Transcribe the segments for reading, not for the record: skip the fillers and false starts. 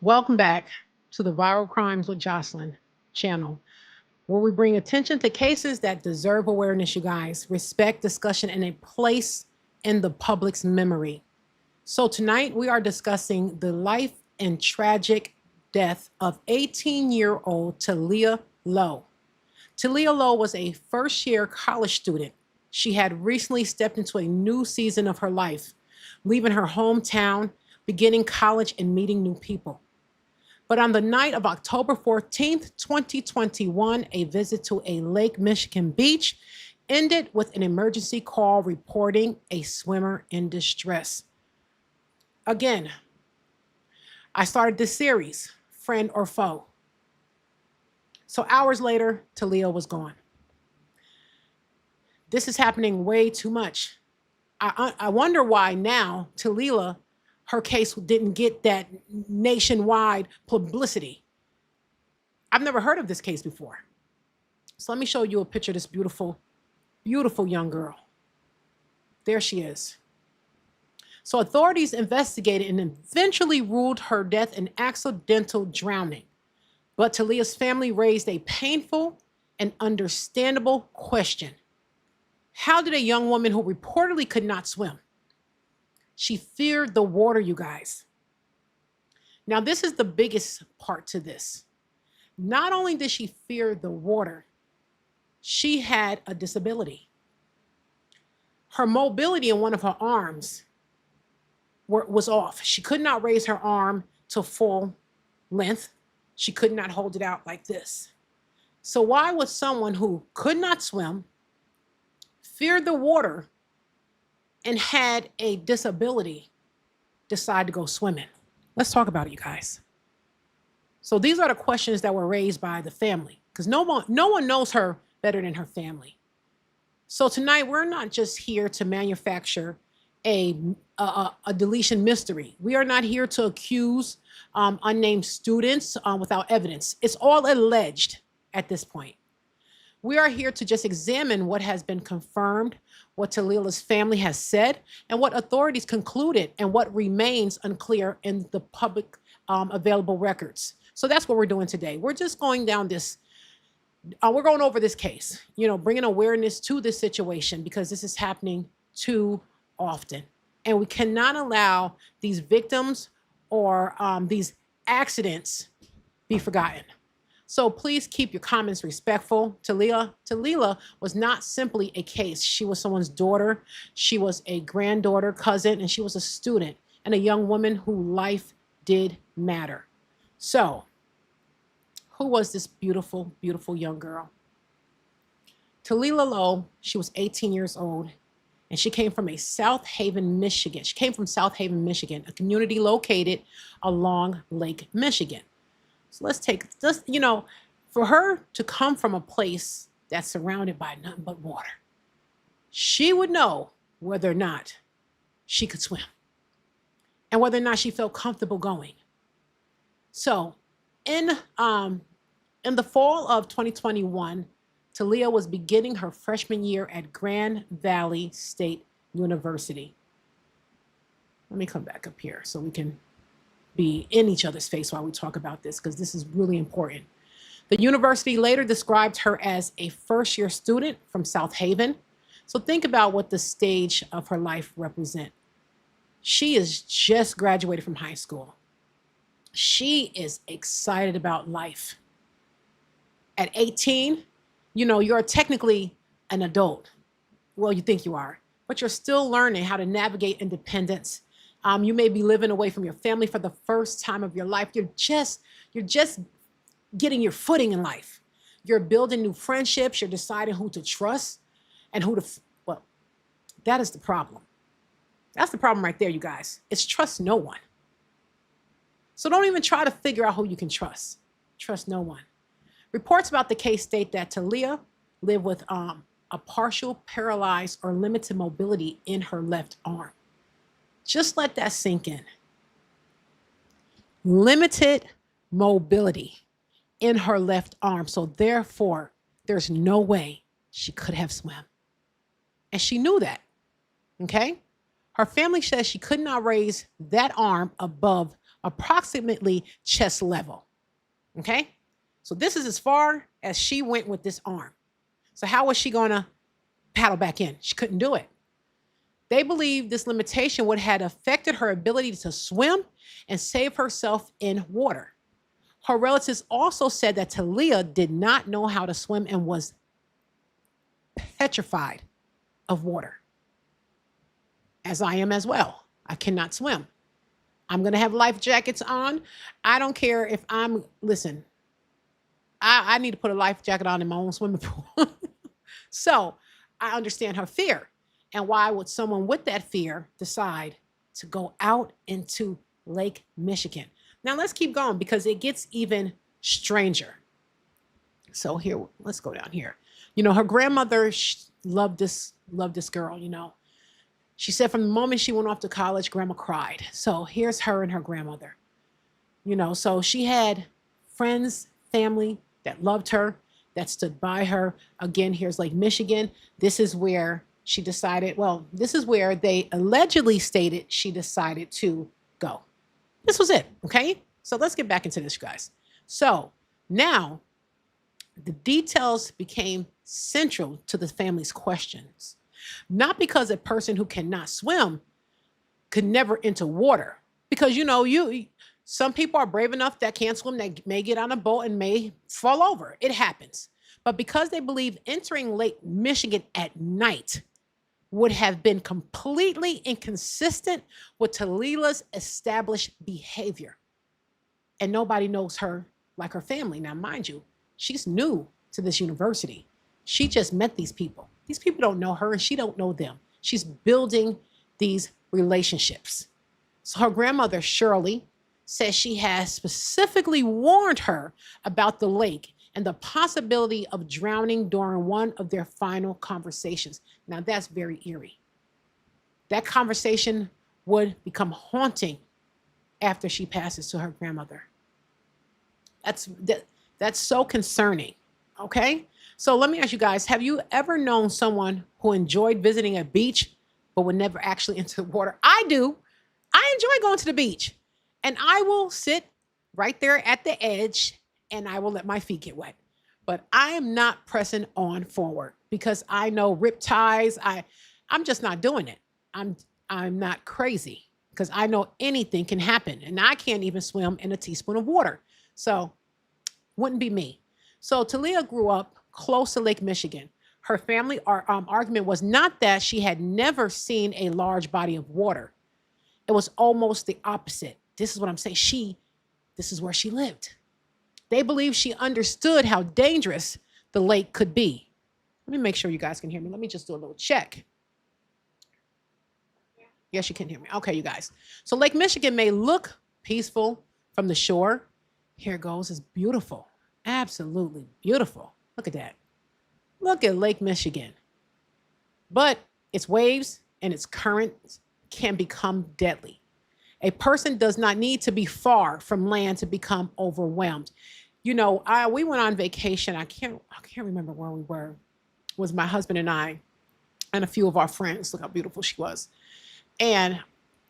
Welcome back to the Viral Crimes with Jocelyn channel, where we bring attention to cases that deserve awareness, you guys, respect, discussion, and a place in the public's memory. So tonight we are discussing the life and tragic death of 18-year-old Taleah Lowe. Taleah Lowe was a first-year college student. She had recently stepped into a new season of her life, leaving her hometown, beginning college, and meeting new people. But on the night of October 14th, 2021, a visit to a Lake Michigan beach ended with an emergency call reporting a swimmer in distress. Again, I started this series, Friend or Foe. So hours later, Taleah was gone. This is happening way too much. I wonder why now Taleah, her case didn't get that nationwide publicity. I've never heard of this case before. So let me show you a picture of this beautiful, beautiful young girl. There she is. So authorities investigated and eventually ruled her death an accidental drowning. But Taleah's family raised a painful and understandable question. How did a young woman who reportedly could not swim? She feared the water, you guys. Now, this is the biggest part to this. Not only did she fear the water, she had a disability. Her mobility in one of her arms was off. She could not raise her arm to full length. She could not hold it out like this. So why would someone who could not swim, feared the water, and had a disability decide to go swimming? Let's talk about it, you guys. So these are the questions that were raised by the family, because no one knows her better than her family. So tonight we're not just here to manufacture a deletion mystery. We are not here to accuse unnamed students without evidence. It's all alleged at this point. We are here to just examine what has been confirmed, what Taleah's family has said, and what authorities concluded, and what remains unclear in the public available records. So that's what we're doing today. We're just going down this, we're going over this case, bringing awareness to this situation, because this is happening too often. And we cannot allow these victims or these accidents be forgotten. So please keep your comments respectful. Taleah was not simply a case. She was someone's daughter. She was a granddaughter, cousin, and she was a student and a young woman who life did matter. So who was this beautiful, beautiful young girl? Taleah Lowe, she was 18 years old, and she came from South Haven, Michigan. She came from South Haven, Michigan, a community located along Lake Michigan. So let's take just, for her to come from a place that's surrounded by nothing but water, she would know whether or not she could swim and whether or not she felt comfortable going. So in the fall of 2021, Taleah was beginning her freshman year at Grand Valley State University. Let me come back up here so we can be in each other's face while we talk about this, because this is really important. The university later described her as a first-year student from South Haven. So think about what the stage of her life represents. She is just graduated from high school. She is excited about life. At 18, you're technically an adult. Well, you think you are, but you're still learning how to navigate independence. You may be living away from your family for the first time of your life. You're just getting your footing in life. You're building new friendships. You're deciding who to trust and well, that is the problem. That's the problem right there, you guys. It's trust no one. So don't even try to figure out who you can trust. Trust no one. Reports about the case state that Taleah lived with a partial paralyzed or limited mobility in her left arm. Just let that sink in. Limited mobility in her left arm. So therefore, there's no way she could have swum. And she knew that, okay? Her family says she could not raise that arm above approximately chest level, okay? So this is as far as she went with this arm. So how was she going to paddle back in? She couldn't do it. They believe this limitation would have affected her ability to swim and save herself in water. Her relatives also said that Taleah did not know how to swim and was petrified of water, as I am as well. I cannot swim. I'm going to have life jackets on. I don't care if listen, I need to put a life jacket on in my own swimming pool. So I understand her fear. And why would someone with that fear decide to go out into Lake Michigan? Now let's keep going, because it gets even stranger. So here, let's go down here. Her grandmother loved this girl, She said from the moment she went off to college, grandma cried. So here's her and her grandmother. So she had friends, family that loved her, that stood by her. Again, here's Lake Michigan. This is where she decided, this is where they allegedly stated she decided to go. This was it, okay? So let's get back into this, guys. So now the details became central to the family's questions. Not because a person who cannot swim could never enter water. Because, some people are brave enough that can't swim, that may get on a boat and may fall over. It happens. But because they believe entering Lake Michigan at night would have been completely inconsistent with Taleah's established behavior. And nobody knows her like her family. Now, mind you, she's new to this university. She just met these people. These people don't know her and she don't know them. She's building these relationships. So her grandmother, Shirley, says she has specifically warned her about the lake and the possibility of drowning during one of their final conversations. Now that's very eerie. That conversation would become haunting after she passes to her grandmother. That's so concerning. Okay? So let me ask you guys, have you ever known someone who enjoyed visiting a beach but would never actually enter the water? I do. I enjoy going to the beach. And I will sit right there at the edge and I will let my feet get wet. But I am not pressing on forward because I know riptides. I'm just not doing it. I'm not crazy because I know anything can happen. And I can't even swim in a teaspoon of water. So wouldn't be me. So Taleah grew up close to Lake Michigan. Her family argument was not that she had never seen a large body of water. It was almost the opposite. This is what I'm saying. This is where she lived. They believed she understood how dangerous the lake could be. Let me make sure you guys can hear me. Let me just do a little check. Yes, you can hear me. Okay, you guys. So Lake Michigan may look peaceful from the shore. Here it goes. It's beautiful. Absolutely beautiful. Look at that. Look at Lake Michigan. But its waves and its currents can become deadly. A person does not need to be far from land to become overwhelmed. You know, we went on vacation. I can't remember where we were. It was my husband and I and a few of our friends. Look how beautiful she was. And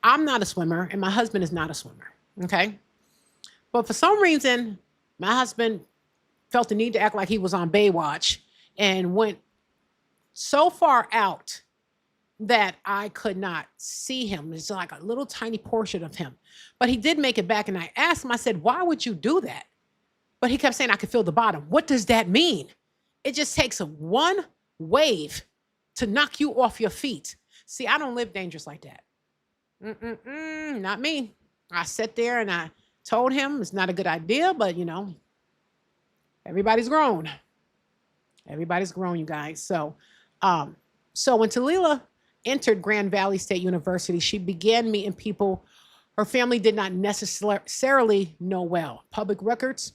I'm not a swimmer and my husband is not a swimmer. Okay. But for some reason, my husband felt the need to act like he was on Baywatch and went so far out that I could not see him. It's like a little tiny portion of him. But he did make it back. And I asked him, I said, why would you do that? But he kept saying, I could feel the bottom. What does that mean? It just takes one wave to knock you off your feet. See, I don't live dangerous like that. Not me. I sat there and I told him it's not a good idea, but you know, everybody's grown. Everybody's grown, you guys. So when Taleah entered Grand Valley State University, she began meeting people her family did not necessarily know well. Public records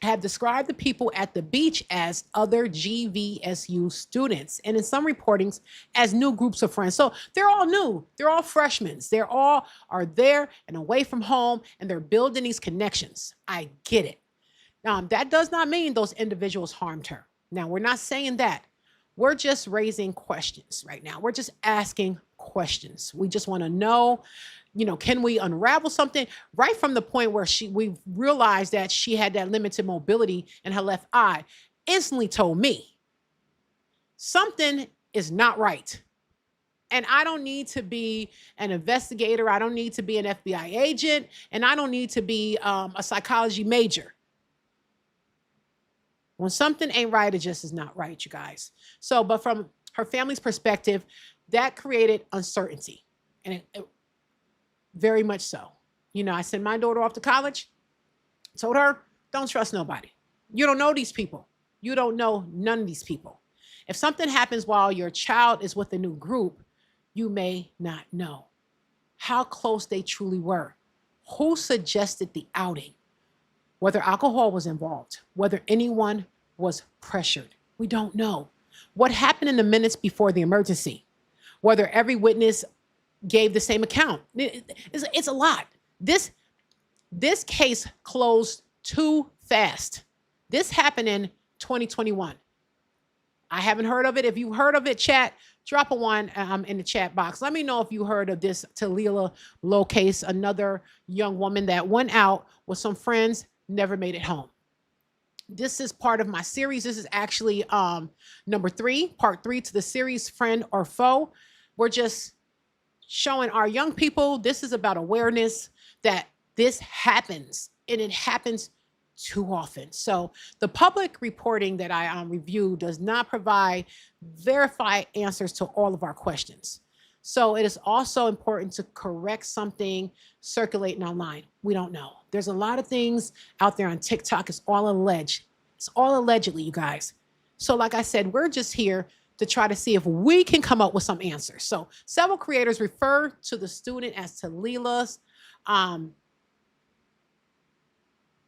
have described the people at the beach as other GVSU students, and in some reportings as new groups of friends. So they're all new. They're all freshmen. They're all are there and away from home, and they're building these connections. I get it. That does not mean those individuals harmed her. Now, we're not saying that. We're just raising questions right now. We're just asking questions. We just want to know, can we unravel something right from the point where we realized that she had that limited mobility in her left eye, instantly told me something is not right. And I don't need to be an investigator. I don't need to be an FBI agent. And I don't need to be a psychology major. When something ain't right, it just is not right, you guys. So, but from her family's perspective, that created uncertainty. And it very much so. I sent my daughter off to college, told her, don't trust nobody. You don't know these people. You don't know none of these people. If something happens while your child is with a new group, you may not know how close they truly were, who suggested the outing, whether alcohol was involved, whether anyone was pressured. We don't know. What happened in the minutes before the emergency, whether every witness gave the same account. It's a lot. This case closed too fast. This happened in 2021. I haven't heard of it. If you heard of it, chat, drop a one in the chat box. Let me know if you heard of this Taleah Lowe case, another young woman that went out with some friends, never made it home. This is part of my series. This is actually number 3, part 3 to the series, Friend or Foe. We're just showing our young people, this is about awareness that this happens, and it happens too often. So the public reporting that I reviewed does not provide verified answers to all of our questions. So it is also important to correct something circulating online. We don't know. There's a lot of things out there on TikTok. It's all alleged. It's all allegedly, you guys. So like I said, we're just here to try to see if we can come up with some answers. So several creators refer to the student as Taleah's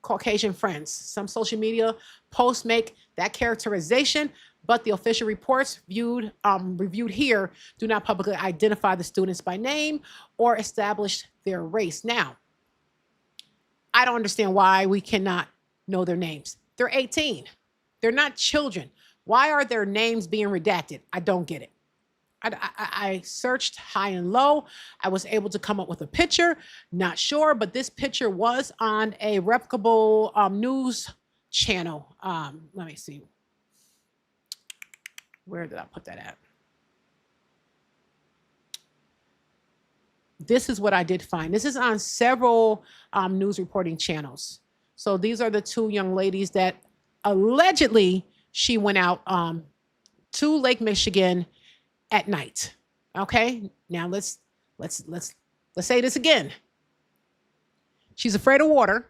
Caucasian friends. Some social media posts make that characterization, but the official reports reviewed here do not publicly identify the students by name or establish their race. Now, I don't understand why we cannot know their names. They're 18. They're not children. Why are their names being redacted? I don't get it. I searched high and low. I was able to come up with a picture. Not sure, but this picture was on a reputable news channel. Let me see. Where did I put that at? This is what I did find. This is on several news reporting channels. So these are the two young ladies that allegedly she went out to Lake Michigan at night. Okay, now let's say this again. She's afraid of water.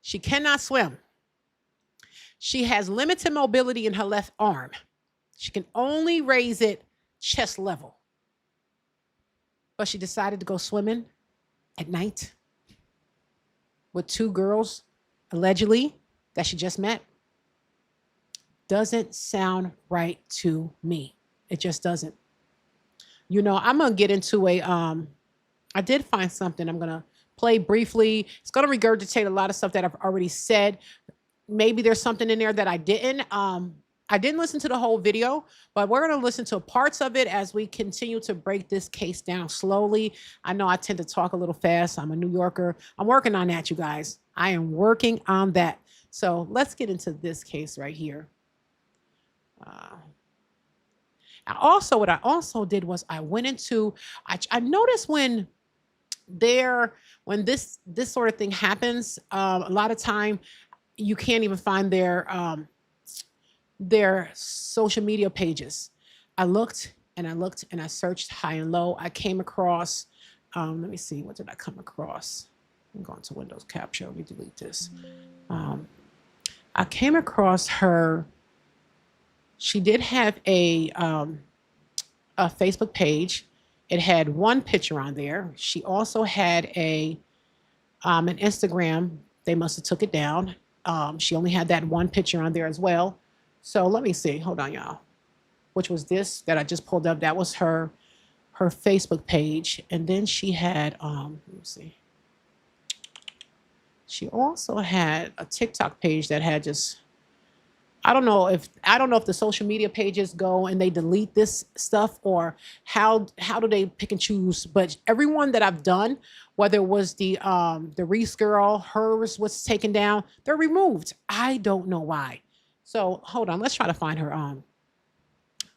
She cannot swim. She has limited mobility in her left arm. She can only raise it chest level. But she decided to go swimming at night with two girls, allegedly, that she just met. Doesn't sound right to me. It just doesn't. You know, I'm going to get into I did find something I'm going to play briefly. It's going to regurgitate a lot of stuff that I've already said. Maybe there's something in there that I didn't. I didn't listen to the whole video, but we're going to listen to parts of it as we continue to break this case down slowly. I know I tend to talk a little fast. I'm a New Yorker. I'm working on that, you guys. I am working on that. So let's get into this case right here. What I also did was I went into, I noticed when this sort of thing happens, a lot of time you can't even find their social media pages. I looked and I searched high and low. I came across, let me see, what did I come across? I'm going to Windows Capture. Let me delete this. I came across her. She did have a Facebook page. It had one picture on there. She also had an Instagram. They must have took it down. She only had that one picture on there as well. So let me see. Hold on, y'all. Which was this that I just pulled up. That was her Facebook page. And then she had, let me see. She also had a TikTok page that had just, I don't know if the social media pages go and they delete this stuff, or how do they pick and choose? But everyone that I've done, whether it was the Reese girl, hers was taken down, they're removed. I don't know why. So hold on, let's try to find her.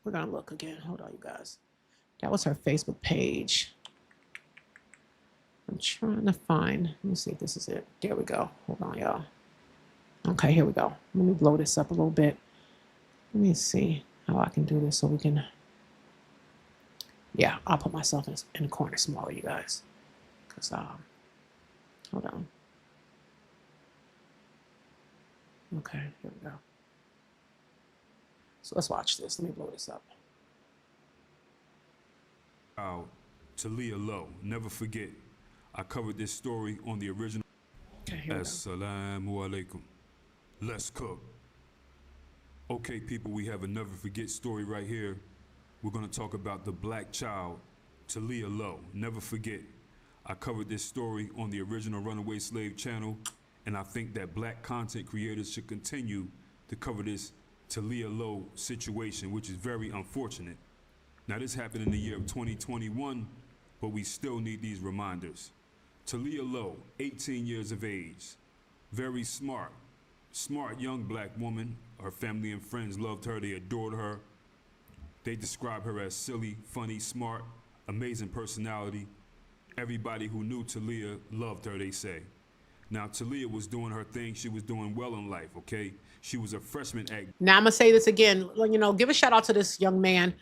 We're gonna look again. Hold on, you guys. That was her Facebook page. I'm trying to find. Let me see if this is it. There we go. Hold on, y'all. Okay, here we go. Let me blow this up a little bit. Let me see how I can do this so we can. Yeah, I'll put myself in the corner smaller, you guys. Because, hold on. Okay, here we go. So let's watch this. Let me blow this up. Taleah Lowe. Never forget, I covered this story on the original. Okay, here we go. Assalamu alaikum. Let's cook. Okay, people, we have a never forget story right here. We're going to talk about the black child, Taleah Lowe. Never forget, I covered this story on the original Runaway Slave channel, and I think that black content creators should continue to cover this Taleah Lowe situation, which is very unfortunate. Now, this happened in the year of 2021, but we still need these reminders. Taleah Lowe, 18 years of age, very smart young black woman. Her family and friends loved her. They adored her. They describe her as silly, funny, smart, amazing personality. Everybody who knew Taleah loved her, they say. Now, Taleah was doing her thing. She was doing well in life, okay? She was a freshman at... Now, I'm going to say this again. You know, give a shout out to this young man,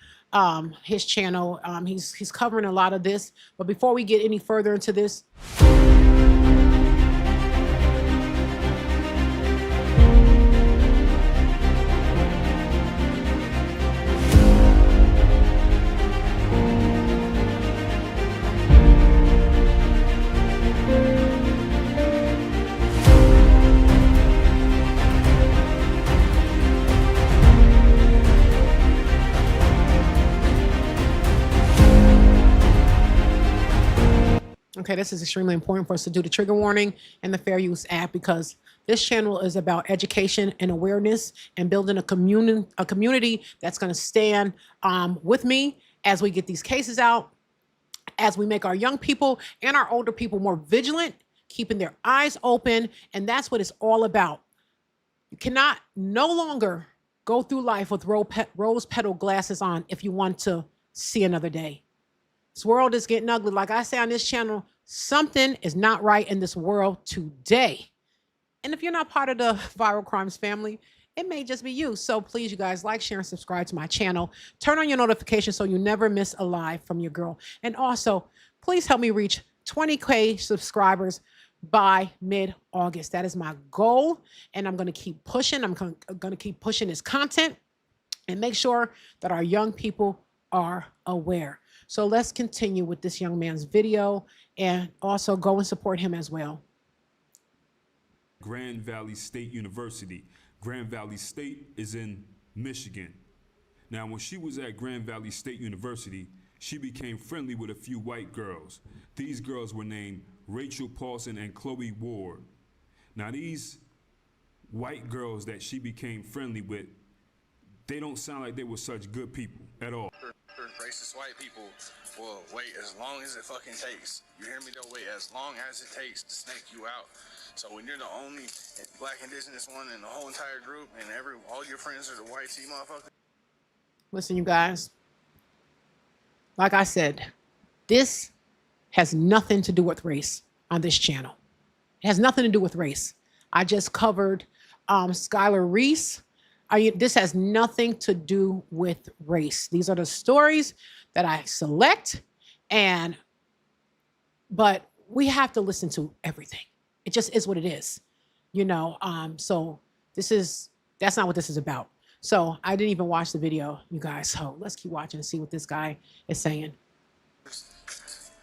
his channel. He's covering a lot of this. But before we get any further into this... Okay, this is extremely important for us to do the trigger warning and the Fair Use Act, because this channel is about education and awareness and building a community that's going to stand with me as we get these cases out, as we make our young people and our older people more vigilant, keeping their eyes open. And that's what it's all about. You cannot no longer go through life with rose petal glasses on if you want to see another day. This world is getting ugly. Like I say on this channel, something is not right in this world today. And if you're not part of the Viral Crimes family, it may just be you. So please, you guys, like, share, and subscribe to my channel. Turn on your notifications so you never miss a live from your girl. And also, please help me reach 20K subscribers by mid-August. That is my goal. And I'm going to keep pushing. I'm going to keep pushing this content and make sure that our young people are aware. So let's continue with this young man's video and also go and support him as well. Grand Valley State University. Grand Valley State is in Michigan. Now, when she was at Grand Valley State University, she became friendly with a few white girls. These girls were named Rachel Paulson and Chloe Ward. Now, these white girls that she became friendly with, they don't sound like they were such good people at all. Racist white people will wait as long as it fucking takes. You hear me? They'll wait as long as it takes to snake you out. So when you're the only black indigenous one in the whole entire group and all your friends are the white tea motherfuckers. Listen, you guys, like I said, this has nothing to do with race on this channel. It has nothing to do with race. I just covered Skylar Reese. This has nothing to do with race. These are the stories that I select, but we have to listen to everything. It just is what it is, you know. So that's not what this is about. So I didn't even watch the video, you guys. So let's keep watching and see what this guy is saying.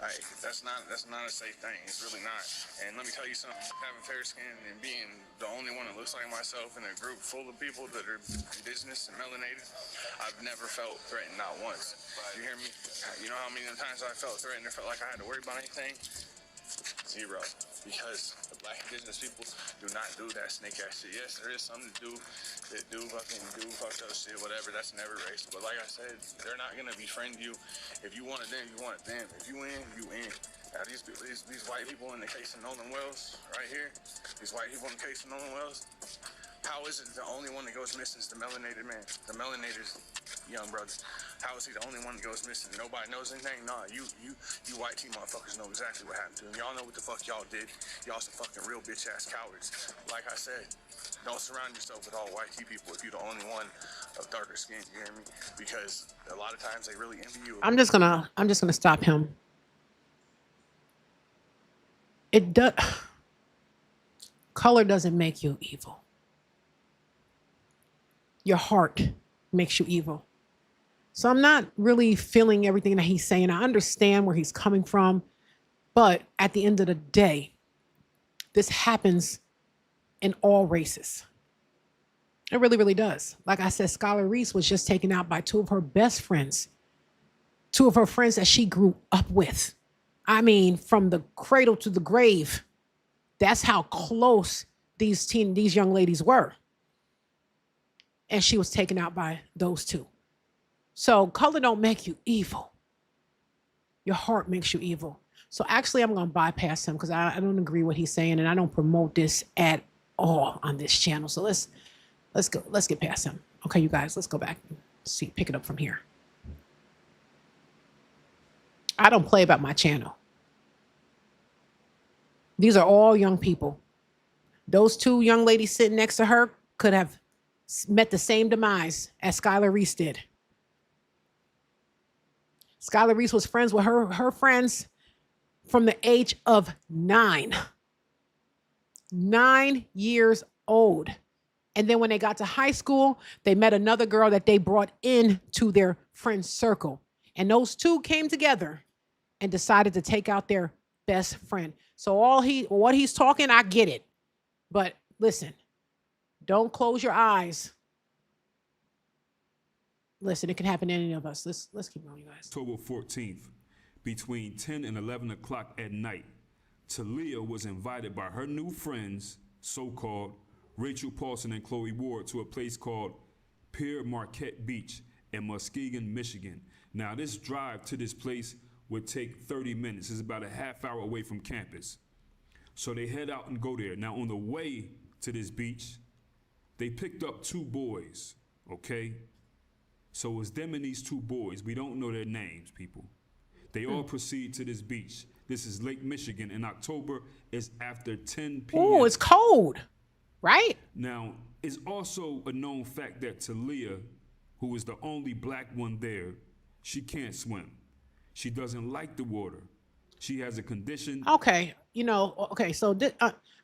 Hey, that's not a safe thing. It's really not. And let me tell you something. Having fair skin and being the only one that looks like myself in a group full of people that are indigenous and melanated, I've never felt threatened, not once. You hear me? You know how many times I felt threatened or felt like I had to worry about anything? Zero. Because the black indigenous people do not do that snake ass shit. Yes, there is some that do fucked up shit, whatever. That's never race. But like I said, they're not gonna befriend you. If you want it them, you want it them. If you in, you in. Now these white people in the case of Nolan Wells, right here, these white people in the case of Nolan Wells, how is it the only one that goes missing is the melanated man? The melanated young brother. How is he the only one that goes missing? Nobody knows anything? Nah, you white team motherfuckers know exactly what happened to him. Y'all know what the fuck y'all did. Y'all some fucking real bitch ass cowards. Like I said, don't surround yourself with all white tea people if you're the only one of darker skin, you hear me? Because a lot of times they really envy you. I'm just gonna stop him. It does. Color doesn't make you evil. Your heart makes you evil. So I'm not really feeling everything that he's saying. I understand where he's coming from, but at the end of the day, this happens in all races. It really, really does. Like I said, Skylar Reese was just taken out by two of her best friends, two of her friends that she grew up with. I mean, from the cradle to the grave. That's how close these young ladies were. And she was taken out by those two. So color don't make you evil. Your heart makes you evil. So actually, I'm going to bypass him because I don't agree with what he's saying, and I don't promote this at all on this channel. So let's go. Let's get past him. Okay, you guys, let's go back and see, pick it up from here. I don't play about my channel. These are all young people. Those two young ladies sitting next to her could have met the same demise as Skylar Reese did. Skylar Reese was friends with her friends from the age of 9. 9 years old. And then when they got to high school, they met another girl that they brought into their friend circle. And those two came together and decided to take out their best friend. So what he's talking, I get it. But listen, don't close your eyes. Listen, it can happen to any of us. Let's keep going, you guys. October 14th, between 10 and 11 o'clock at night, Taleah was invited by her new friends, so-called Rachel Paulson and Chloe Ward, to a place called Pere Marquette Beach in Muskegon, Michigan. Now, this drive to this place would take 30 minutes. It's about a half hour away from campus. So they head out and go there. Now, on the way to this beach, they picked up 2 boys, okay? So it was them and these 2 boys. We don't know their names, people. They all proceed to this beach. This is Lake Michigan in October. It's after 10 p.m. Oh, it's cold, right? Now, it's also a known fact that Taleah, who is the only black one there, she can't swim. She doesn't like the water. She has a condition. Okay. So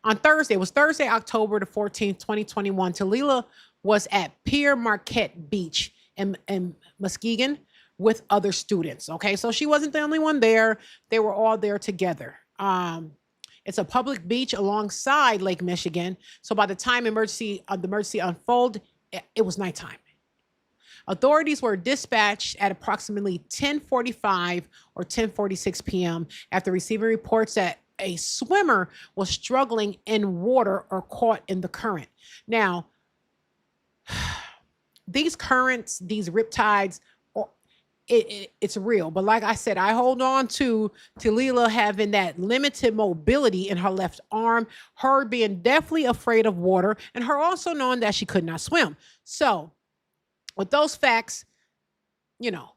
on Thursday, it was Thursday, October the 14th, 2021, Taleah was at Pere Marquette Beach in Muskegon with other students. Okay. So she wasn't the only one there. They were all there together. It's a public beach alongside Lake Michigan. So by the time the emergency unfolded, it was nighttime. Authorities were dispatched at approximately 10:45 or 10:46 p.m. after receiving reports that a swimmer was struggling in water or caught in the current. Now, these currents, these riptides, it's real. But like I said, I hold on to Taleah having that limited mobility in her left arm, her being definitely afraid of water, and her also knowing that she could not swim. So with those facts,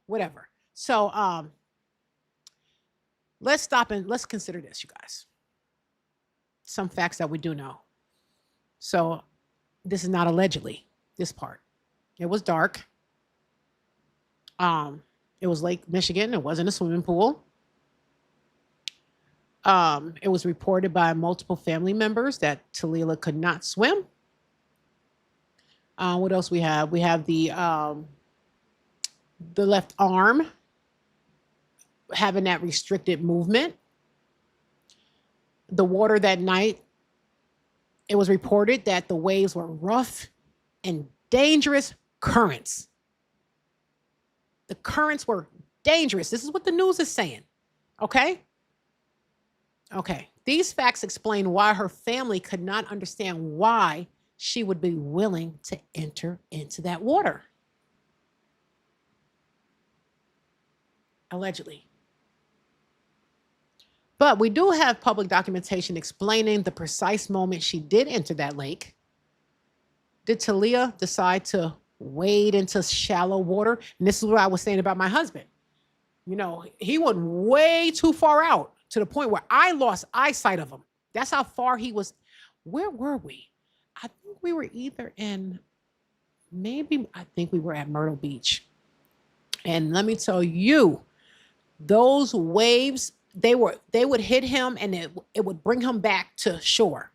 whatever. So let's stop and let's consider this, you guys. Some facts that we do know. So this is not allegedly, this part. It was dark. It was Lake Michigan. It wasn't a swimming pool. It was reported by multiple family members that Taleah could not swim. What else we have? We have the left arm having that restricted movement. The water that night, it was reported that the waves were rough and dangerous currents. The currents were dangerous. This is what the news is saying. Okay? Okay. These facts explain why her family could not understand why she would be willing to enter into that water. Allegedly. But we do have public documentation explaining the precise moment she did enter that lake. Did Taleah decide to wade into shallow water? And this is what I was saying about my husband. He went way too far out to the point where I lost eyesight of him. That's how far he was. Where were we? I think we were either I think we were at Myrtle Beach. And let me tell you, those waves, they would hit him and it would bring him back to shore.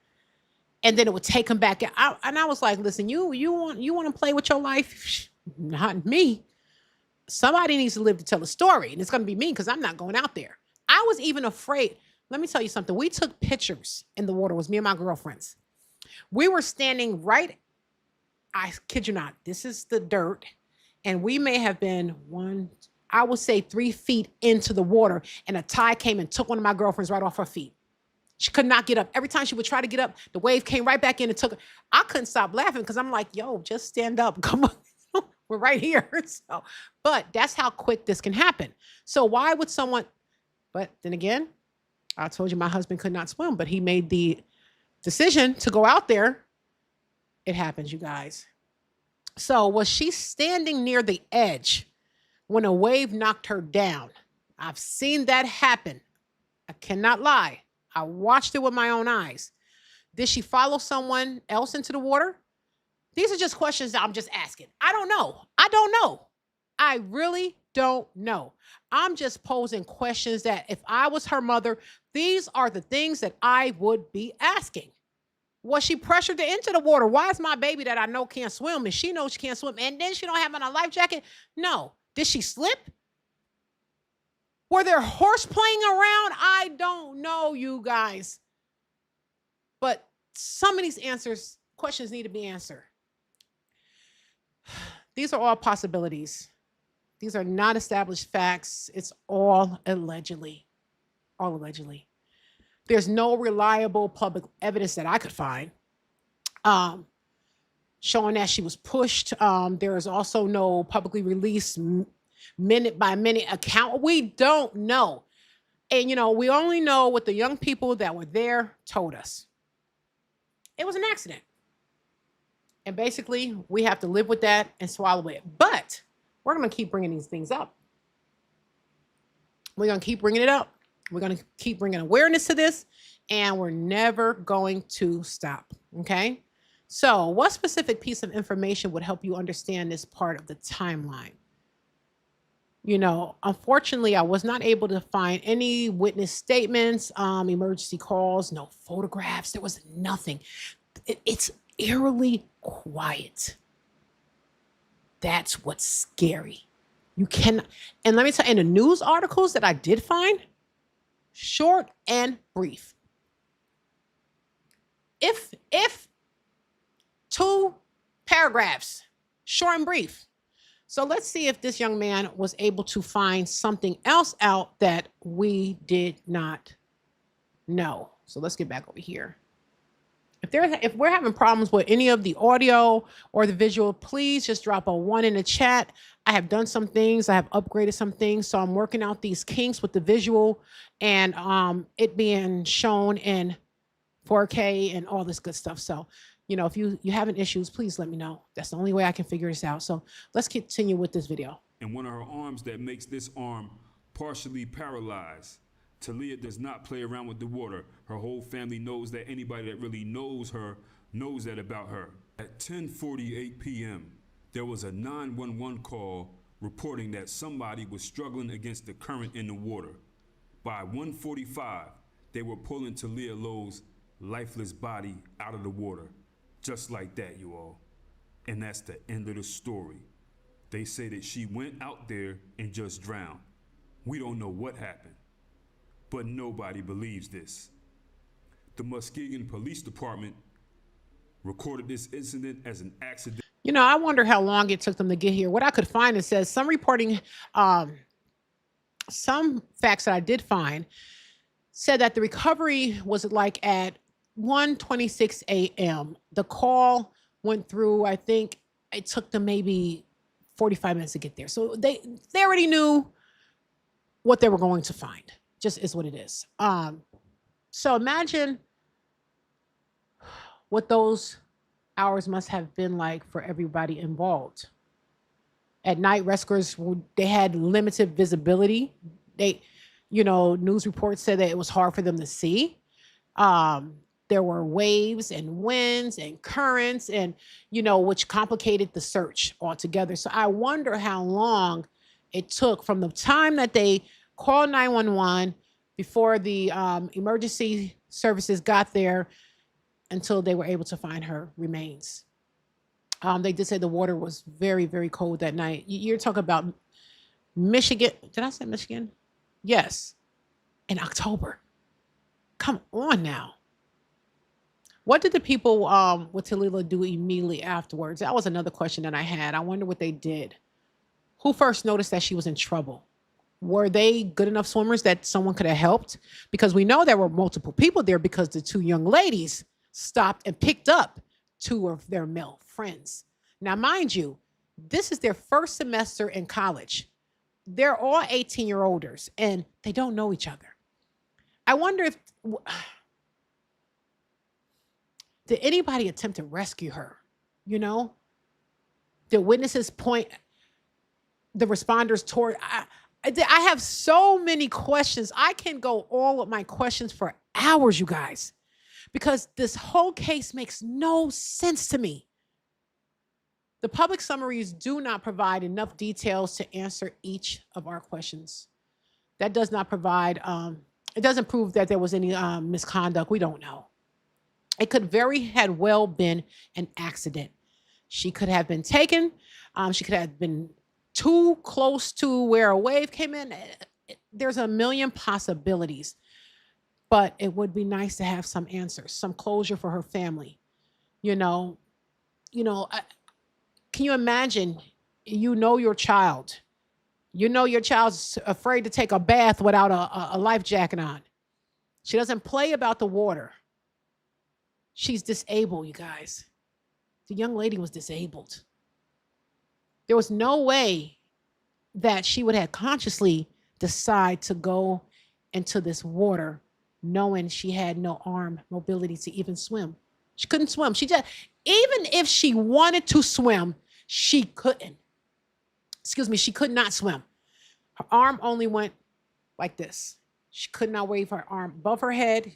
And then it would take him back. And I was like, listen, you want to play with your life? Not me. Somebody needs to live to tell a story. And it's going to be me because I'm not going out there. I was even afraid. Let me tell you something. We took pictures in the water. It was me and my girlfriends. We were standing right, I kid you not, this is the dirt. And we may have been 3 feet into the water. And a tide came and took one of my girlfriends right off her feet. She could not get up. Every time she would try to get up, the wave came right back in and took her. I couldn't stop laughing because I'm like, yo, just stand up. Come on. We're right here. So, but that's how quick this can happen. So why would someone, but then again, I told you my husband could not swim, but he made the decision to go out there. It happens, you guys. So was she standing near the edge when a wave knocked her down? I've seen that happen. I cannot lie. I watched it with my own eyes. Did she follow someone else into the water? These are just questions that I'm just asking. I don't know. I really don't know. I'm just posing questions that if I was her mother, these are the things that I would be asking. Was she pressured to enter the water? Why is my baby that I know can't swim and she knows she can't swim and then she don't have on a life jacket? No. Did she slip? Were there horse playing around? I don't know, you guys. But some of these questions need to be answered. These are all possibilities. These are not established facts. It's all allegedly. All allegedly. There's no reliable public evidence that I could find um, showing that she was pushed. There is also no publicly released minute by minute account. We don't know. And, we only know what the young people that were there told us. It was an accident. And basically, we have to live with that and swallow it. But we're going to keep bringing these things up. We're going to keep bringing it up. We're going to keep bringing awareness to this. And we're never going to stop. Okay? So what specific piece of information would help you understand this part of the timeline? Unfortunately, I was not able to find any witness statements, emergency calls, no photographs. There was nothing. It's eerily quiet. That's what's scary. You can, and let me tell you, in the news articles that I did find, short and brief. If 2 paragraphs, short and brief. So let's see if this young man was able to find something else out that we did not know. So let's get back over here. If we're having problems with any of the audio or the visual, please just drop a 1 in the chat. I have done some things. I have upgraded some things. So I'm working out these kinks with the visual and it being shown in 4K and all this good stuff. So if you having issues, please let me know. That's the only way I can figure this out. So let's continue with this video. And one of her arms that makes this arm partially paralyzed. Taleah does not play around with the water. Her whole family knows that. Anybody that really knows her knows that about her. At 10:48 p.m., there was a 911 call reporting that somebody was struggling against the current in the water. By 1:45, they were pulling Taleah Lowe's lifeless body out of the water. Just like that, you all. And that's the end of the story. They say that she went out there and just drowned. We don't know what happened, but nobody believes this. The Muskegon Police Department recorded this incident as an accident. I wonder how long it took them to get here. What I could find, it says some reporting, some facts that I did find said that the recovery was like at 1:26 a.m. The call went through, I think it took them maybe 45 minutes to get there. So they already knew what they were going to find. Just is what it is. So imagine what those hours must have been like for everybody involved. At night, rescuers, they had limited visibility. News reports said that it was hard for them to see. There were waves and winds and currents and, which complicated the search altogether. So I wonder how long it took from the time that they called 911 before the emergency services got there until they were able to find her remains. They did say the water was very, very cold that night. You're talking about Michigan. Did I say Michigan? Yes. In October. Come on now. What did the people with Taleah do immediately afterwards? That was another question that I had. I wonder what they did. Who first noticed that she was in trouble? Were they good enough swimmers that someone could have helped? Because we know there were multiple people there because the 2 young ladies stopped and picked up 2 of their male friends. Now, mind you, this is their first semester in college. They're all 18-year-olders and they don't know each other. I wonder if... Did anybody attempt to rescue her? Did witnesses point the responders toward? I have so many questions. I can go all of my questions for hours, you guys, because this whole case makes no sense to me. The public summaries do not provide enough details to answer each of our questions. That does not provide, it doesn't prove that there was any misconduct. We don't know. It could had well been an accident. She could have been taken. She could have been too close to where a wave came in. There's a million possibilities, but it would be nice to have some answers, some closure for her family. Can you imagine, your child You know your child's afraid to take a bath without a life jacket on. She doesn't play about the water. She's disabled, you guys. The young lady was disabled. There was no way that she would have consciously decide to go into this water knowing she had no arm mobility to even swim. She couldn't swim. She just, even if she wanted to swim, she couldn't. Excuse me, she could not swim. Her arm only went like this. She could not wave her arm above her head.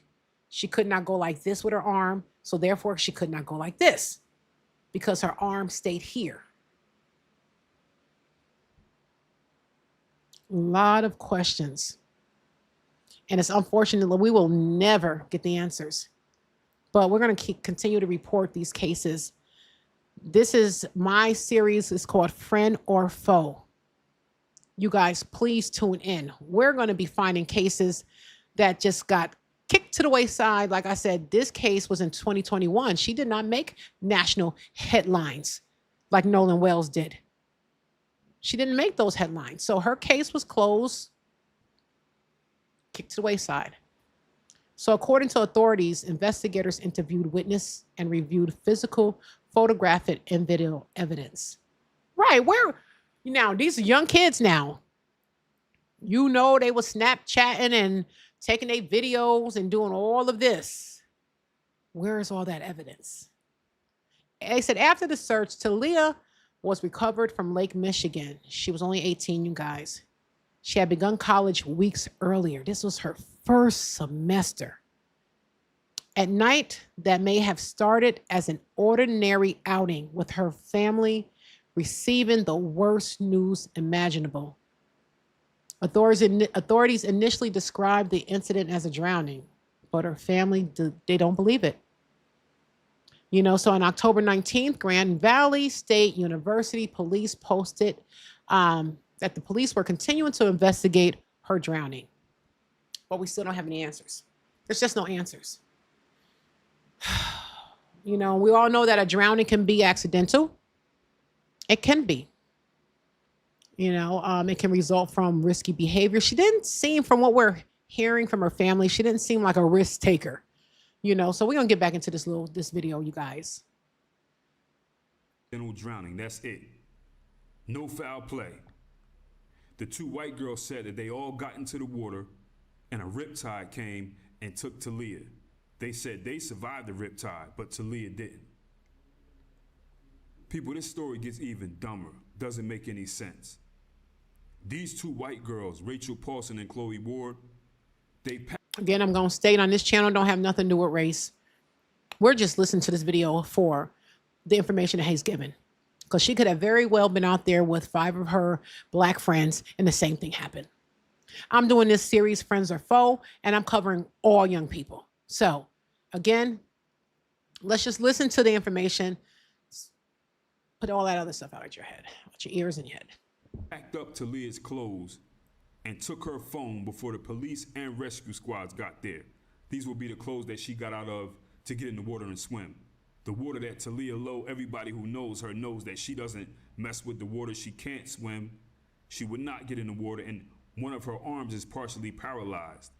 She could not go like this with her arm. So therefore, she could not go like this because her arm stayed here. A lot of questions. And it's unfortunate that we will never get the answers. But we're going to continue to report these cases. This is my series. It's called Friend or Foe. You guys, please tune in. We're going to be finding cases that just got kicked to the wayside. Like I said, this case was in 2021. She did not make national headlines like Nolan Wells did. She didn't make those headlines. So her case was closed, kicked to the wayside. So according to authorities, investigators interviewed witness and reviewed physical, photographic, and video evidence. Right, where now these are young kids now. You know they were Snapchatting and taking their videos and doing all of this. Where is all that evidence? They said after the search, Taleah was recovered from Lake Michigan. She was only 18, you guys. She had begun college weeks earlier. This was her first semester. At night, that may have started as an ordinary outing with her family receiving the worst news imaginable. Authorities initially described the incident as a drowning, but her family, they don't believe it. You know, so on October 19th, Grand Valley State University police posted that the police were continuing to investigate her drowning. But we still don't have any answers. There's just no answers. You know, we all know that a drowning can be accidental. It can be. You know, it can result from risky behavior. She didn't seem, from what we're hearing from her family, she didn't seem like a risk taker. You know, so we're going to get back into this video, you guys. Drowning, that's it. No foul play. The two white girls said that they all got into the water and a riptide came and took Taleah. They said they survived the riptide, but Taleah didn't. People, this story gets even dumber. Doesn't make any sense. These two white girls, Rachel Paulson and Chloe Ward, Again, I'm going to state on this channel, don't have nothing to do with race. We're just listening to this video for the information that he's given. Because she could have very well been out there with 5 of her black friends and the same thing happened. I'm doing this series, Friends or Foe, and I'm covering all young people. So, again, let's just listen to the information. Put all that other stuff out of your head, out your ears and your head. Packed up Taleah's clothes and took her phone before the police and rescue squads got there. These will be the clothes that she got out of to get in the water and swim. The water that Taleah Lowe, everybody who knows her knows that she doesn't mess with the water. She can't swim. She would not get in the water, and one of her arms is partially paralyzed.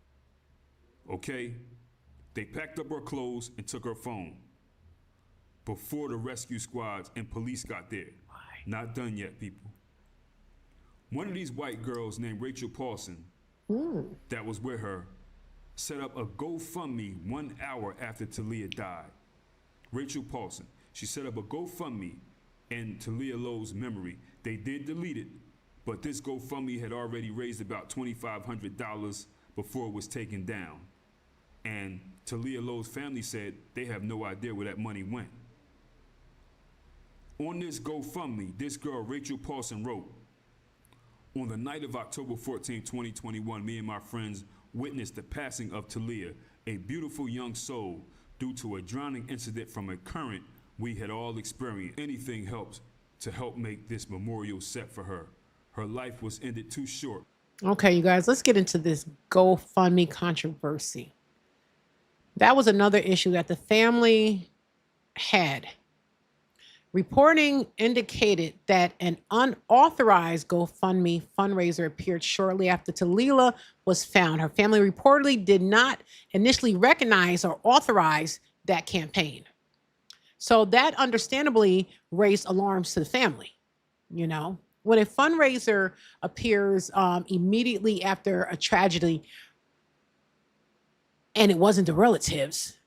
Okay? They packed up her clothes and took her phone before the rescue squads and police got there. Why? Not done yet, people. One of these white girls named Rachel Paulson that was with her set up a GoFundMe 1 hour after Taleah died. Rachel Paulson, she set up a GoFundMe in Taleah Lowe's memory. They did delete it, but this GoFundMe had already raised about $2,500 before it was taken down. And Taleah Lowe's family said they have no idea where that money went. On this GoFundMe, this girl, Rachel Paulson, wrote, "On the night of October 14, 2021, me and my friends witnessed the passing of Taleah, a beautiful young soul, due to a drowning incident from a current we had all experienced. Anything helps to help make this memorial set for her. Her life was ended too short." Okay, you guys, let's get into this GoFundMe controversy. That was another issue that the family had. Reporting indicated that an unauthorized GoFundMe fundraiser appeared shortly after Taleah was found. Her family reportedly did not initially recognize or authorize that campaign. So that understandably raised alarms to the family. You know, when a fundraiser appears immediately after a tragedy and it wasn't the relatives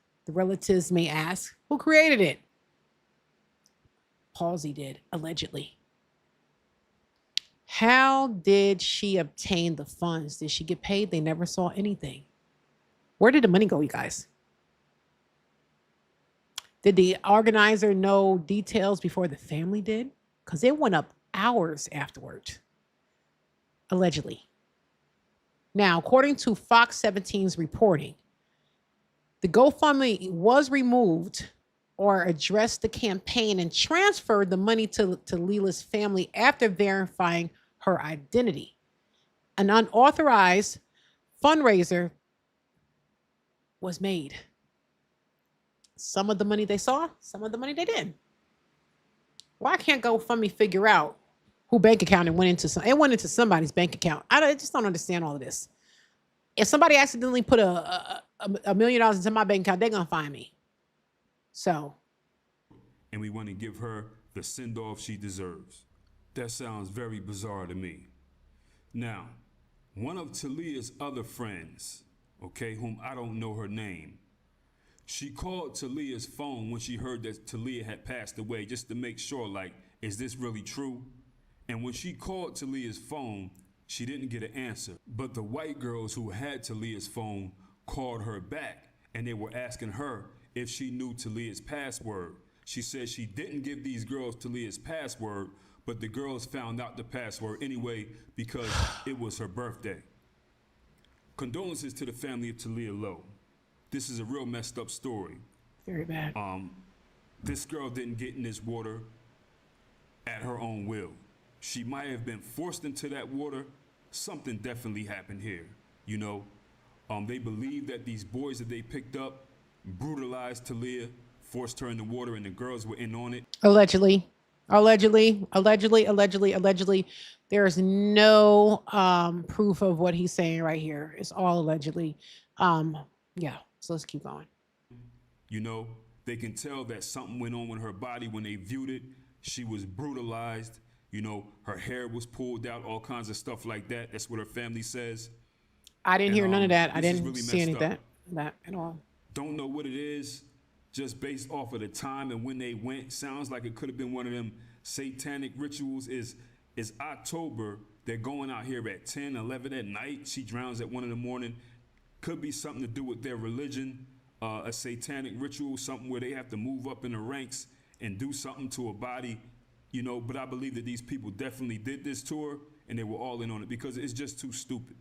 may ask, who created it? Palsy did, allegedly. How did she obtain the funds? Did she get paid? They never saw anything. Where did the money go, you guys? Did the organizer know details before the family did? Because it went up hours afterward, allegedly. Now, according to Fox 17's reporting, the GoFundMe was removed or addressed the campaign and transferred the money to Leela's family after verifying her identity. An unauthorized fundraiser was made. Some of the money they saw, some of the money they didn't. Why can't GoFundMe figure out who bank account it went into? It went into somebody's bank account. I just don't understand all of this. If somebody accidentally put $1 million into my bank account, they're gonna find me. So. And we want to give her the send-off she deserves. That sounds very bizarre to me. Now, one of Taleah's other friends, okay, whom I don't know her name, she called Taleah's phone when she heard that Taleah had passed away just to make sure, like, is this really true? And when she called Taleah's phone, she didn't get an answer. But the white girls who had Taleah's phone called her back, and they were asking her if she knew Taleah's password. She said she didn't give these girls Taleah's password, but the girls found out the password anyway because it was her birthday. Condolences to the family of Taleah Lowe. This is a real messed up story. Very bad. This girl didn't get in this water at her own will. She might have been forced into that water. Something definitely happened here. You know, they believe that these boys that they picked up brutalized Taleah, forced her in the water, and the girls were in on it. Allegedly. There's no proof of what he's saying right here. It's all allegedly. Yeah, so let's keep going. You know, they can tell that something went on with her body when they viewed it. She was brutalized. You know, her hair was pulled out, all kinds of stuff like that. That's what her family says. I didn't hear none of that. I didn't really see any of messed up. that at all. Don't know what it is, just based off of the time and when they went. Sounds like it could have been one of them satanic rituals. Is October. They're going out here at 10, 11 at night. She drowns at 1 in the morning. Could be something to do with their religion, a satanic ritual, something where they have to move up in the ranks and do something to a body, you know. But I believe that these people definitely did this to her, and they were all in on it because it's just too stupid.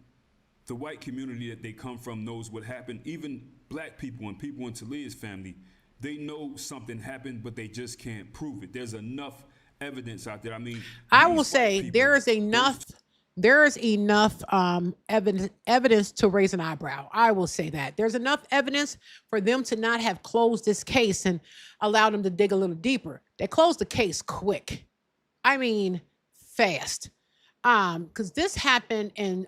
The white community that they come from knows what happened. Even black people and people in Taleah's family, they know something happened, but they just can't prove it. There's enough evidence out there. I mean, I will say there is enough evidence to raise an eyebrow. I will say that there's enough evidence for them to not have closed this case and allowed them to dig a little deeper. They closed the case quick. I mean, fast. Because this happened in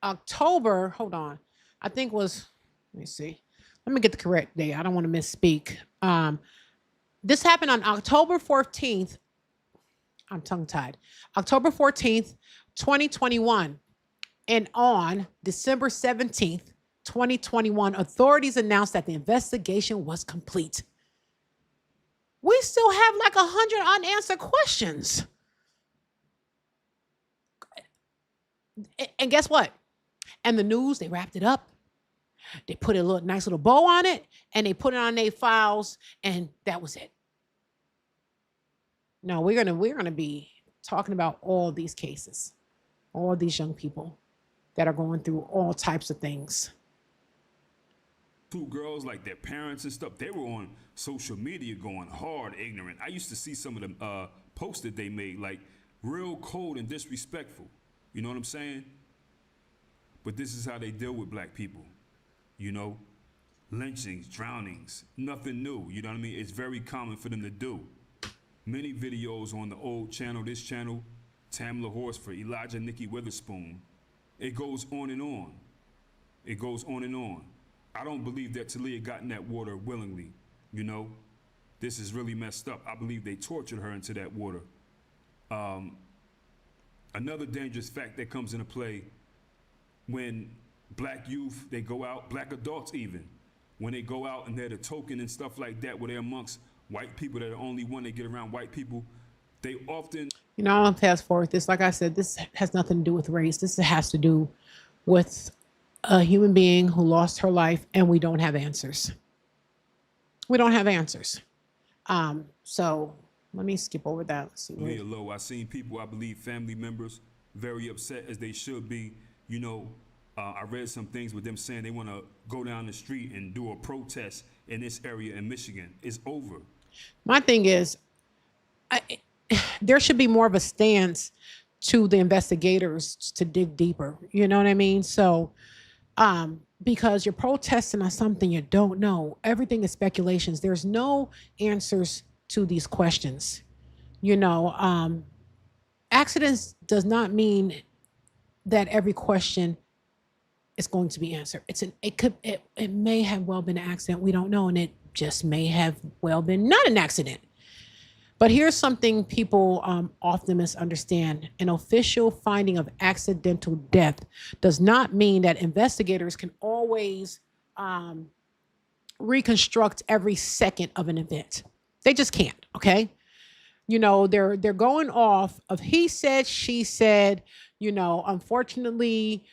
October. Hold on. I think was, let me see. Let me get the correct date. I don't want to misspeak. This happened on October 14th. I'm tongue-tied. October 14th, 2021. And on December 17th, 2021, authorities announced that the investigation was complete. We still have like 100 unanswered questions. And guess what? And the news, they wrapped it up. They put a nice little bow on it, and they put it on their files, and that was it. No, we're gonna be talking about all these cases, all these young people that are going through all types of things. Two girls, like their parents and stuff, they were on social media going hard ignorant. I used to see some of them posts that they made, like real cold and disrespectful. You know what I'm saying? But this is how they deal with black people. You know, lynchings, drownings, nothing new. You know what I mean? It's very common for them to do. Many videos on the old channel, this channel, Tamla Horse for Elijah Nikki Witherspoon. It goes on and on. It goes on and on. I don't believe that Taleah got in that water willingly. You know, this is really messed up. I believe they tortured her into that water. Another dangerous fact that comes into play when black youth, they go out, black adults even, when they go out and they're the token and stuff like that, where they're amongst white people, they're the only one they get around white people, they often... You know, I'll fast forward this. Like I said, this has nothing to do with race. This has to do with a human being who lost her life, and we don't have answers. We don't have answers. So let me skip over that. Let's see. Taleah Lowe, I seen people, I believe family members, very upset as they should be. You know, I read some things with them saying they want to go down the street and do a protest in this area in Michigan. It's over. My thing is, there should be more of a stance to the investigators to dig deeper. You know what I mean? So, because you're protesting on something you don't know, everything is speculations. There's no answers to these questions. You know, accidents does not mean that every question is going to be answered. It may have well been an accident. We don't know. And it just may have well been not an accident. But here's something people often misunderstand. An official finding of accidental death does not mean that investigators can always reconstruct every second of an event. They just can't, okay? You know, they're going off of he said, she said. You know, unfortunately,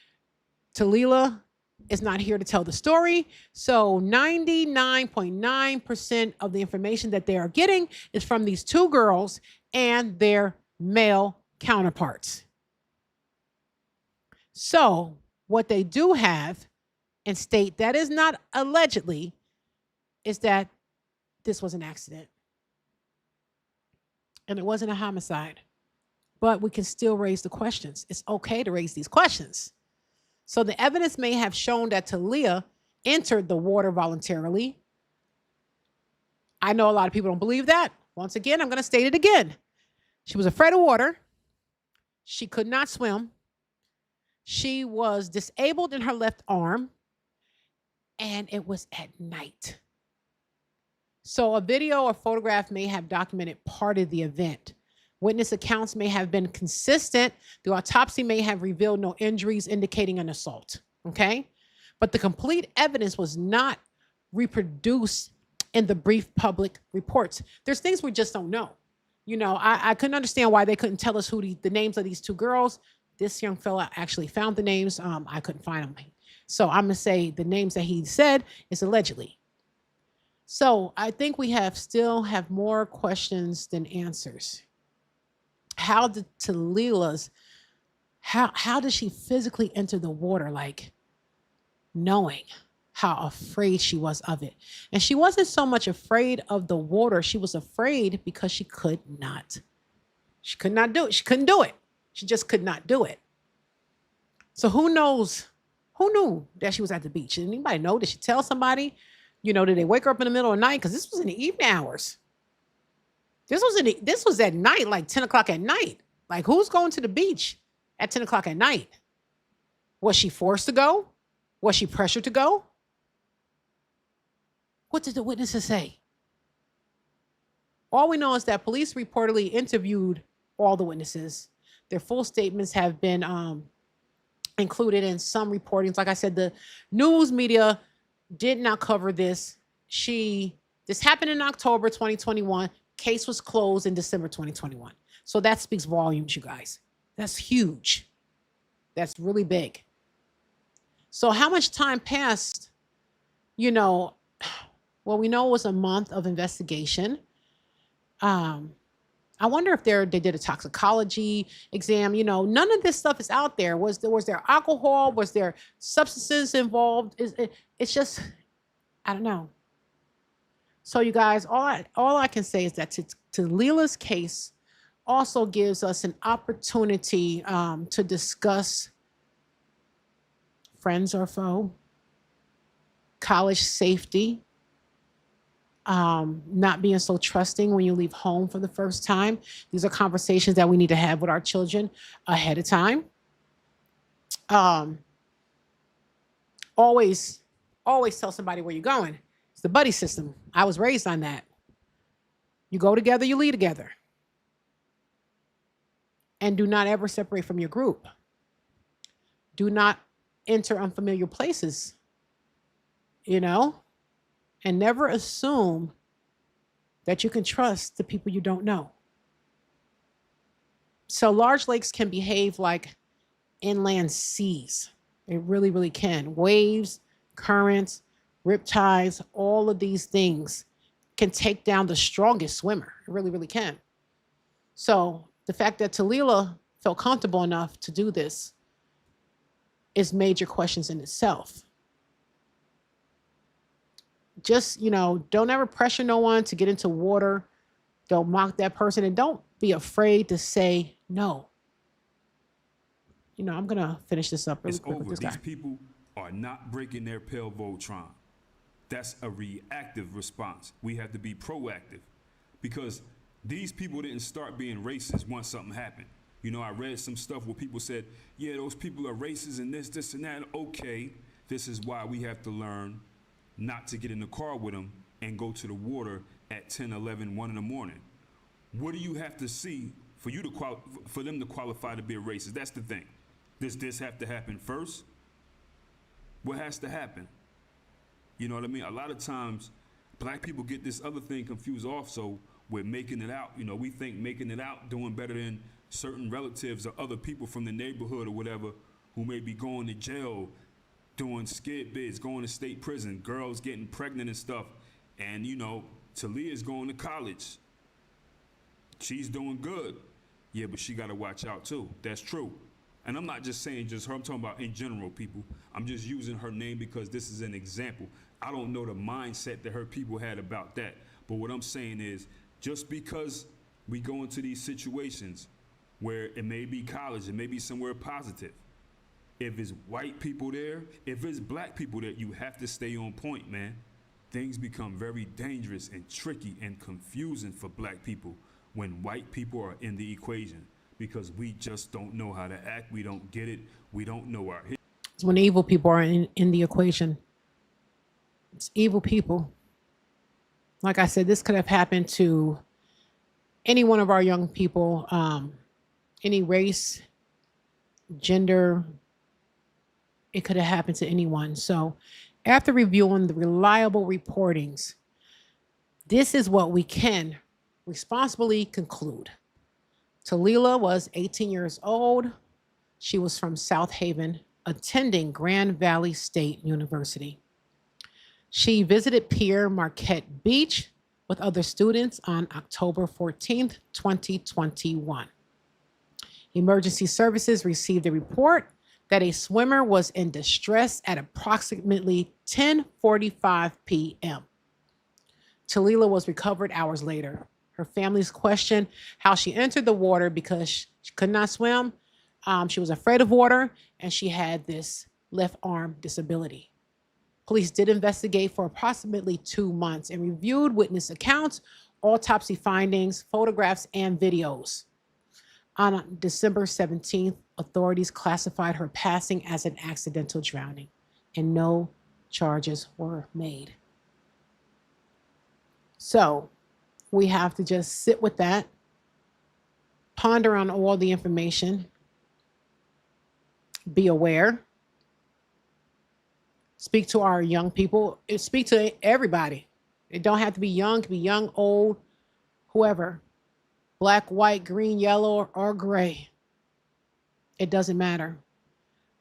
Taleah is not here to tell the story. So 99.9% of the information that they are getting is from these two girls and their male counterparts. So what they do have and state that is not allegedly is that this was an accident and it wasn't a homicide. But we can still raise the questions. It's okay to raise these questions. So the evidence may have shown that Taleah entered the water voluntarily. I know a lot of people don't believe that. Once again, I'm going to state it again. She was afraid of water. She could not swim. She was disabled in her left arm. And it was at night. So a video or photograph may have documented part of the event. Witness accounts may have been consistent. The autopsy may have revealed no injuries indicating an assault, okay? But the complete evidence was not reproduced in the brief public reports. There's things we just don't know. You know, I couldn't understand why they couldn't tell us who the names of these two girls. This young fella actually found the names. I couldn't find them. So I'm going to say the names that he said is allegedly. So I think we still have more questions than answers. How did Taleah's, how did she physically enter the water, like knowing how afraid she was of it? And she wasn't so much afraid of the water. She was afraid because she could not do it. She couldn't do it. She just could not do it. So who knows? Who knew that she was at the beach? Did anybody know? Did she tell somebody? You know, did they wake her up in the middle of the night? Because this was in the evening hours. This was at night, like 10 o'clock at night. Like, who's going to the beach at 10 o'clock at night? Was she forced to go? Was she pressured to go? What did the witnesses say? All we know is that police reportedly interviewed all the witnesses. Their full statements have been included in some reportings. Like I said, the news media did not cover this. This happened in October 2021. Case was closed in December 2021. So that speaks volumes, you guys. That's huge. That's really big. So how much time passed? You know, well, we know it was a month of investigation. I wonder if they did a toxicology exam. You know, none of this stuff is out there. Was there alcohol? Was there substances involved? It's just, I don't know. So you guys, all I can say is that Taleah's case also gives us an opportunity to discuss friends or foe, college safety, not being so trusting when you leave home for the first time. These are conversations that we need to have with our children ahead of time. Um, always, always tell somebody where you're going. It's the buddy system. I was raised on that. You go together, you lead together. And do not ever separate from your group. Do not enter unfamiliar places, you know, and never assume that you can trust the people you don't know. So large lakes can behave like inland seas. They really, really can. Waves, currents, riptides, all of these things can take down the strongest swimmer. It really, really can. So the fact that Taleah felt comfortable enough to do this is major questions in itself. Just, don't ever pressure no one to get into water. Don't mock that person, and don't be afraid to say no. I'm going to finish this up really quick with this guy. These people are not breaking their pale Voltron. That's a reactive response. We have to be proactive, because these people didn't start being racist once something happened. I read some stuff where people said, yeah, those people are racist and this and that. Okay, this is why we have to learn not to get in the car with them and go to the water at 10, 11, 1 in the morning. What do you have to see for them to qualify to be a racist? That's the thing. Does this have to happen first? What has to happen? You know what I mean? A lot of times, black people get this other thing confused also with making it out. We think making it out, doing better than certain relatives or other people from the neighborhood or whatever who may be going to jail, doing skid bids, going to state prison, girls getting pregnant and stuff. And, Taleah's going to college. She's doing good. Yeah, but she got to watch out too. That's true. And I'm not just saying just her. I'm talking about in general, people. I'm just using her name because this is an example. I don't know the mindset that her people had about that. But what I'm saying is, just because we go into these situations where it may be college, it may be somewhere positive, if it's white people there, if it's black people there, you have to stay on point, man. Things become very dangerous and tricky and confusing for black people when white people are in the equation, because we just don't know how to act. We don't get it. We don't know our history. It's when evil people are in the equation. It's evil people. Like I said, this could have happened to any one of our young people, any race, gender. It could have happened to anyone. So after reviewing the reliable reportings, this is what we can responsibly conclude. Taleah was 18 years old. She was from South Haven, attending Grand Valley State University. She visited Pere Marquette Beach with other students on October 14th, 2021. Emergency services received a report that a swimmer was in distress at approximately 10:45 p.m. Taleah was recovered hours later. Her family's questioned how she entered the water because she could not swim. She was afraid of water, and she had this left arm disability. Police did investigate for approximately 2 months and reviewed witness accounts, autopsy findings, photographs, and videos. On December 17th, authorities classified her passing as an accidental drowning, and no charges were made. So we have to just sit with that, ponder on all the information, be aware, speak to our young people, speak to everybody. It don't have to be young, it can be young, old, whoever. Black, white, green, yellow, or gray. It doesn't matter.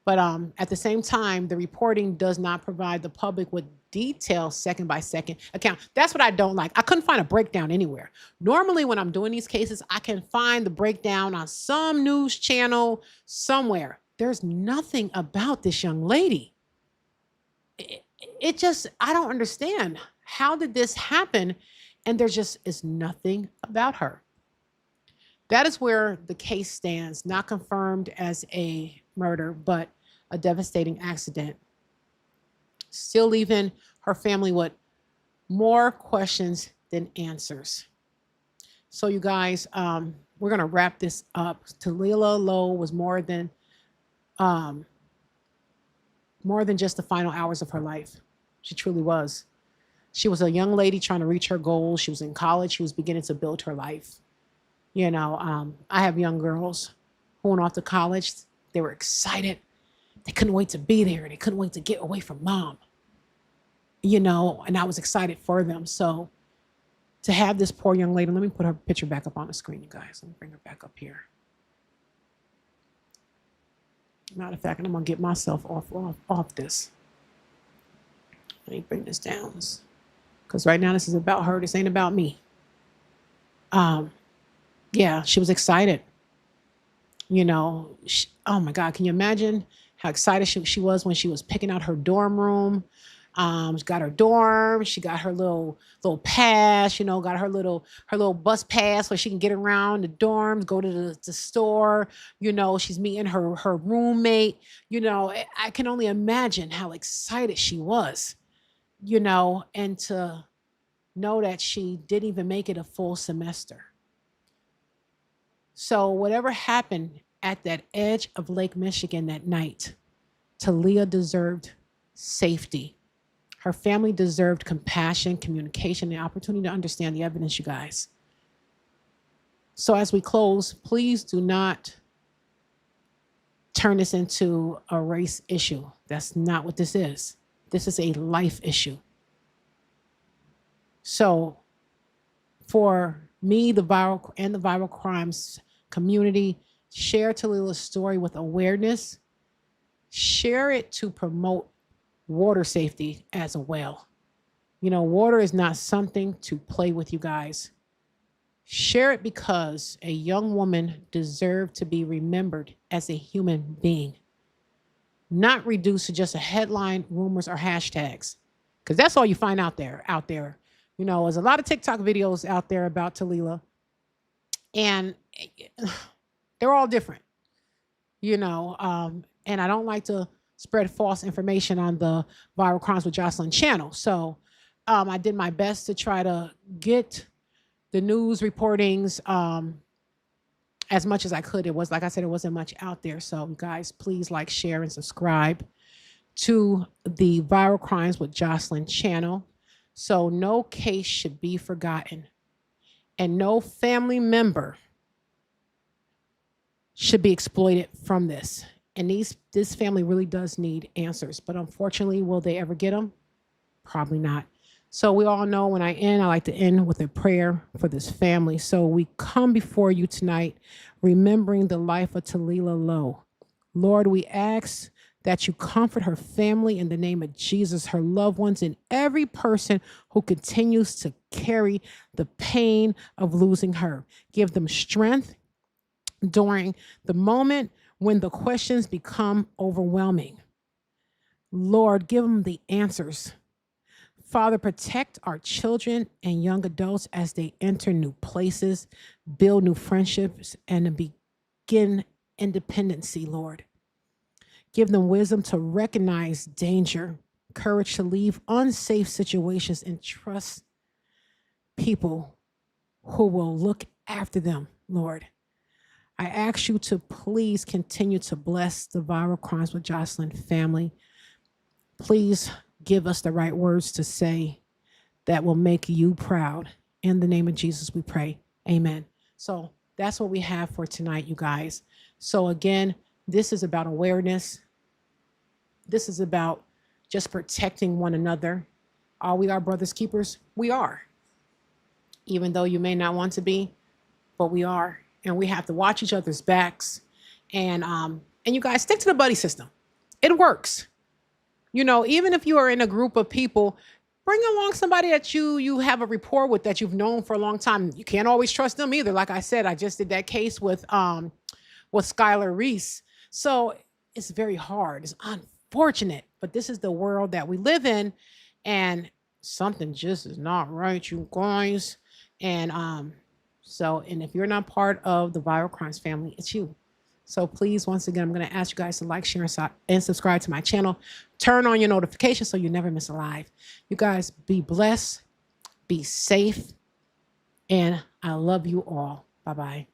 But at the same time, the reporting does not provide the public with detailed second-by-second account. That's what I don't like. I couldn't find a breakdown anywhere. Normally, when I'm doing these cases, I can find the breakdown on some news channel somewhere. There's nothing about this young lady. It just, I don't understand. How did this happen? And there just is nothing about her. That is where the case stands, not confirmed as a murder, but a devastating accident. Still leaving her family with More questions than answers. So you guys, we're gonna wrap this up. Taleah Lowe was um, more than just the final hours of her life. She truly was. She was a young lady trying to reach her goals. She was in college. She was beginning to build her life. I have young girls who went off to college. They were excited. They couldn't wait to be there. They couldn't wait to get away from mom. And I was excited for them. So to have this poor young lady, let me put her picture back up on the screen, you guys. Let me bring her back up here. Matter of fact, I'm gonna get myself off this. Let me bring this down, because right now this is about her. This ain't about me. Um, yeah, she was excited. Oh my God, can you imagine how excited she was when she was picking out her dorm room? She got her dorm. She got her little pass. Got her little bus pass where she can get around the dorms, go to the store. She's meeting her roommate. I can only imagine how excited she was. And to know that she didn't even make it a full semester. So whatever happened at that edge of Lake Michigan that night, Taleah deserved safety. Her family deserved compassion, communication, the opportunity to understand the evidence, you guys. So as we close, please do not turn this into a race issue. That's not what this is. This is a life issue. So for me, the viral crimes community, share Taleah's story with awareness. Share it to promote water safety as well. Water is not something to play with, you guys. Share it because a young woman deserved to be remembered as a human being, not reduced to just a headline, rumors, or hashtags. Because that's all you find out there. There's a lot of TikTok videos out there about Taleah, and they're all different, and I don't like to spread false information on the Viral Crimes with Jocelyn channel. So I did my best to try to get the news reportings as much as I could. It was, like I said, it wasn't much out there. So you guys, please like, share, and subscribe to the Viral Crimes with Jocelyn channel. So no case should be forgotten, and no family member should be exploited from this. And this family really does need answers, but unfortunately, will they ever get them? Probably not. So we all know when I like to end with a prayer for this family. So we come before you tonight, remembering the life of Taleah Lowe. Lord, we ask that you comfort her family in the name of Jesus, her loved ones, and every person who continues to carry the pain of losing her. Give them strength during the moment when the questions become overwhelming. Lord, give them the answers. Father, protect our children and young adults as they enter new places, build new friendships, and begin independency, Lord. Give them wisdom to recognize danger, courage to leave unsafe situations, and trust people who will look after them, Lord. I ask you to please continue to bless the Viral Crimes with Jocelyn family. Please give us the right words to say that will make you proud. In the name of Jesus, we pray. Amen. So that's what we have for tonight, you guys. So again, this is about awareness. This is about just protecting one another. Are we our brother's keepers? We are. Even though you may not want to be, but we are. And we have to watch each other's backs. And you guys, stick to the buddy system. It works. Even if you are in a group of people, bring along somebody that you have a rapport with, that you've known for a long time. You can't always trust them either. Like I said, I just did that case with Skylar Reese. So it's very hard. It's unfortunate, but this is the world that we live in, and something just is not right, you guys. And and if you're not part of the Viral Crimes family, it's you. So please, once again, I'm going to ask you guys to like, share, and subscribe to my channel. Turn on your notifications so you never miss a live. You guys be blessed. Be safe. And I love you all. Bye bye.